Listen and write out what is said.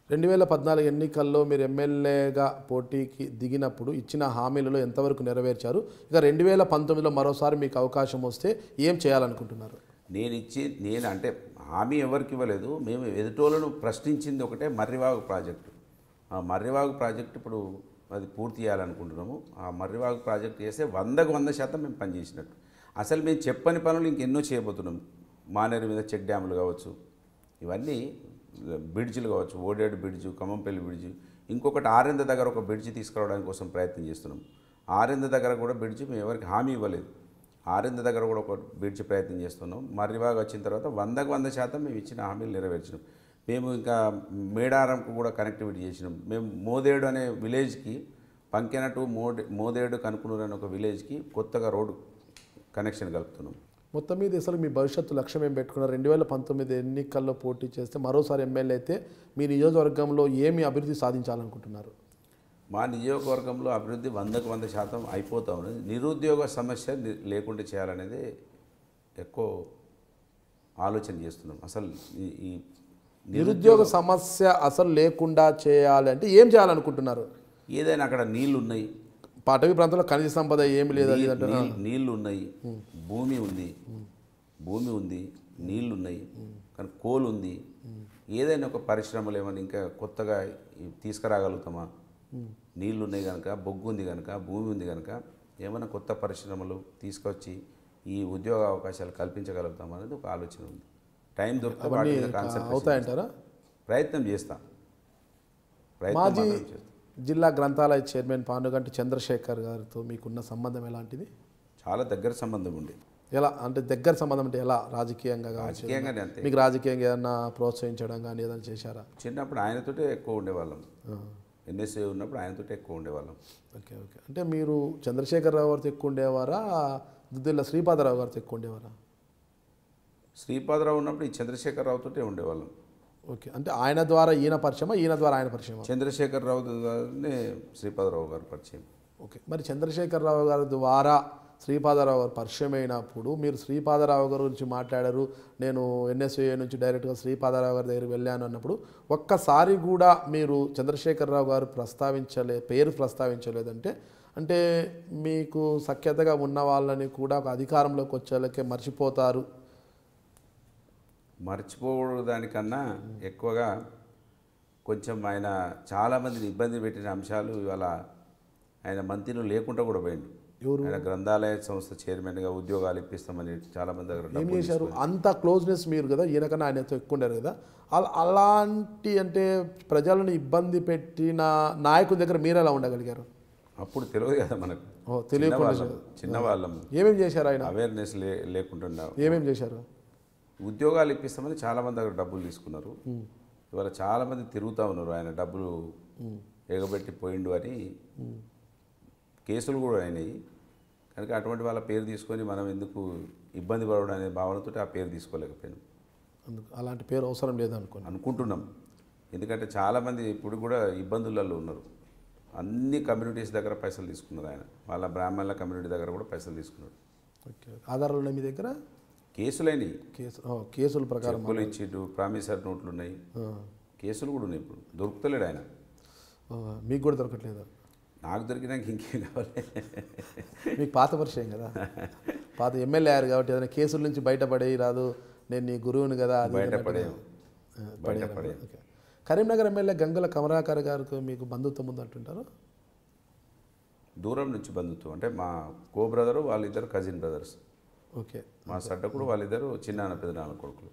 2014 ఎన్నికల్లో మీరు ఎమ్మెల్యేగా పోటీకి దిగినప్పుడు ఇచ్చిన హామీలలో ఎంతవరకు నెరవేర్చారు? ఇక 2019లో మరోసారి మీకు అవకాశం వస్తే ఏం చేయాలనుకుంటున్నారు? నేను అంటే హామీ ఎవరికి ఇవ్వలేదు. మేము ఎదుటోళ్ళను ప్రశ్నించింది ఒకటే మర్రివాగు ప్రాజెక్టు. ఆ మర్రివాగు ప్రాజెక్టు ఇప్పుడు అది పూర్తి చేయాలనుకుంటున్నాము. ఆ మర్రివాగు ప్రాజెక్టు చేస్తే 100కు 100% మేము పనిచేసినట్టు. అసలు మేము చెప్పని పనులు ఇంకెన్నో చేయబోతున్నాం. మానేరు మీద చెక్ డ్యాములు కావచ్చు, ఇవన్నీ బ్రిడ్జిలు కావచ్చు, ఓడేడు బ్రిడ్జు, ఖమ్మంపల్లి బ్రిడ్జి, ఇంకొకటి ఆరెంద దగ్గర ఒక బ్రిడ్జి తీసుకురావడానికి కోసం ప్రయత్నం చేస్తున్నాం. ఆరెంద దగ్గర కూడా బ్రిడ్జి మేము ఎవరికి హామీ ఇవ్వలేదు. ఆరెంద దగ్గర కూడా ఒక బ్రిడ్జి ప్రయత్నం చేస్తున్నాం. మర్రివాగు వచ్చిన తర్వాత 100కు 100% మేము ఇచ్చిన హామీలు నెరవేర్చినాం. మేము ఇంకా మేడారంకు కూడా కనెక్టివిటీ చేసినాం. మేము మోదేడు అనే విలేజ్కి పంకెన టు మోదేడు కనుకునూరు అనే ఒక విలేజ్కి కొత్తగా రోడ్డు కనెక్షన్ కలుపుతున్నాం. మొత్తం మీద అసలు మీ భవిష్యత్తు లక్ష్యం ఏం పెట్టుకున్నారు? 2019 ఎన్నికల్లో పోటీ చేస్తే మరోసారి ఎమ్మెల్యే అయితే మీ నియోజకవర్గంలో ఏమి అభివృద్ధి సాధించాలనుకుంటున్నారు? మా నియోజకవర్గంలో అభివృద్ధి 100కు 100% అయిపోతూ ఉన్నది. నిరుద్యోగ సమస్య లేకుండా చేయాలనేది ఎక్కువ ఆలోచన చేస్తున్నాం. అసలు ఈ నిరుద్యోగ సమస్య అసలు లేకుండా చేయాలంటే ఏం చేయాలనుకుంటున్నారు? ఏదైనా అక్కడ నీళ్లు ఉన్నాయి, అటవీ ప్రాంతంలో ఖనిజ సంపద ఏమి లేదు, నీళ్లు ఉన్నాయి, భూమి ఉంది, నీళ్లు ఉన్నాయి, కానీ కోల్ ఉంది. ఏదైనా ఒక పరిశ్రమలు ఏమైనా ఇంకా కొత్తగా తీసుకురాగలుగుతామా? నీళ్లు ఉన్నాయి కనుక, బొగ్గు ఉంది కనుక, భూమి ఉంది కనుక ఏమైనా కొత్త పరిశ్రమలు తీసుకొచ్చి ఈ ఉద్యోగ అవకాశాలు కల్పించగలుగుతాం అనేది ఒక ఆలోచన ఉంది. టైం దొరికితే అవుతాయంటారా? ప్రయత్నం చేస్తాం. మాజీ జిల్లా గ్రంథాలయ చైర్మన్ పానుగంటి చంద్రశేఖర్ గారితో మీకున్న సంబంధం ఎలాంటిది? చాలా దగ్గర సంబంధం ఉంది. ఎలా అంటే దగ్గర సంబంధం అంటే ఎలా? రాజకీయంగా రాజకీయంగానే అంతే. మీకు రాజకీయంగా ఏదన్నా ప్రోత్సహించడం కానీ ఏదైనా చేశారా? చిన్నప్పుడు ఆయనతోటే ఎక్కువ ఉండేవాళ్ళం. ఎన్ఎస్ఏ ఉన్నప్పుడు ఆయనతోటే ఎక్కువ ఉండేవాళ్ళం. ఓకే. అంటే మీరు చంద్రశేఖరరావు గారితో ఎక్కువ ఉండేవారా, దుద్దిల్ల శ్రీపాదరావు గారితో ఎక్కువ ఉండేవారా? శ్రీపాదరావు ఉన్నప్పుడు ఈ చంద్రశేఖరరావుతోటే ఉండేవాళ్ళం. ఓకే. అంటే ఆయన ద్వారా ఈయన పరిచయమా, ఈయన ద్వారా ఆయన పరిచయమా? చంద్రశేఖరరావు ద్వారానే శ్రీపాదరావు గారు పరిచయం. ఓకే. మరి చంద్రశేఖరరావు గారి ద్వారా శ్రీపాదరావు గారు పరిచయం అయినప్పుడు మీరు శ్రీపాదరావు గారి గురించి మాట్లాడారు, నేను ఎన్ఎస్ఏ నుంచి డైరెక్ట్గా శ్రీపాదరావు గారి దగ్గరికి వెళ్ళాను అన్నప్పుడు ఒక్కసారి కూడా మీరు చంద్రశేఖరరావు గారు పేరు ప్రస్తావించలేదంటే అంటే మీకు సఖ్యతగా ఉన్న వాళ్ళని కూడా ఒక అధికారంలోకి వచ్చేళ్ళకే మర్చిపోవడానికన్నా ఎక్కువగా కొంచెం ఆయన చాలామందిని ఇబ్బంది పెట్టిన అంశాలు ఇవాళ ఆయన మంత్రులు లేకుండా కూడా పోయిండు. ఆయన గ్రంథాలయ సంస్థ చైర్మన్గా ఉద్యోగాలు ఇప్పిస్తామని చాలామంది దగ్గర ఏం చేశారు? అంత క్లోజ్నెస్ మీరు కదా, ఈయనకన్నా ఆయనతో ఎక్కువ ఉండరు కదా. అలాంటి అంటే ప్రజలను ఇబ్బంది పెట్టిన నాయకుడి దగ్గర మీరు ఎలా ఉండగలిగారు? అప్పుడు తెలియదు కదా మనకు, చిన్నవాళ్ళం. ఏమేమి చేశారు ఆయన? అవేర్నెస్ లేకుండా ఏమేమి చేశారు? ఉద్యోగాలు ఇప్పిస్తామని చాలామంది దగ్గర డబ్బులు తీసుకున్నారు. ఇవాళ చాలామంది తిరుగుతూ ఉన్నారు ఆయన డబ్బులు ఎగబెట్టి పోయిండు అని కేసులు కూడా అయినాయి. కనుక అటువంటి వాళ్ళ పేరు తీసుకొని మనం ఎందుకు ఇబ్బంది పడడం అనే భావనతో ఆ పేరు తీసుకోలేకపోయాను. అలాంటి పేరు అవసరం అనుకుంటున్నాం. ఎందుకంటే చాలామంది ఇప్పుడు కూడా ఇబ్బందులలో ఉన్నారు. అన్ని కమ్యూనిటీస్ దగ్గర పైసలు తీసుకున్నారు ఆయన. వాళ్ళ బ్రాహ్మణుల కమ్యూనిటీ దగ్గర కూడా పైసలు తీసుకున్నారు. ఓకే. ఆధారాలు ఉన్నాయి మీ దగ్గర? కేసులైనవి, కేసుల ప్రకారం చెప్పులు ఇచ్చిట్టు ప్రామిసర్ నోట్లు ఉన్నాయి, కేసులు కూడా ఉన్నాయి. ఇప్పుడు దొరుకుతలేడు ఆయన. మీకు కూడా దొరకట్లేదు? నాకు దొరికినాక ఇంకేం కావాలి? మీకు పాత పరిచయం కదా, పాత ఎమ్మెల్యే అయ్యారు కాబట్టి ఏదైనా కేసుల నుంచి బయటపడే రాదు, నేను నీ గురువుని కదా, బయటపడే. కరీంనగర్ ఎమ్మెల్యే గంగుల కమలాకర్ గారికి మీకు బంధుత్వం ఉంది అంటుంటారు? దూరం నుంచి బంధుత్వం అంటే మా కో బ్రదరు, వాళ్ళిద్దరు కజిన్ బ్రదర్స్. ఓకే. మా సడ్డకుడు వాళ్ళిద్దరు చిన్నాన్న పెదనాన్న కొడుకులు.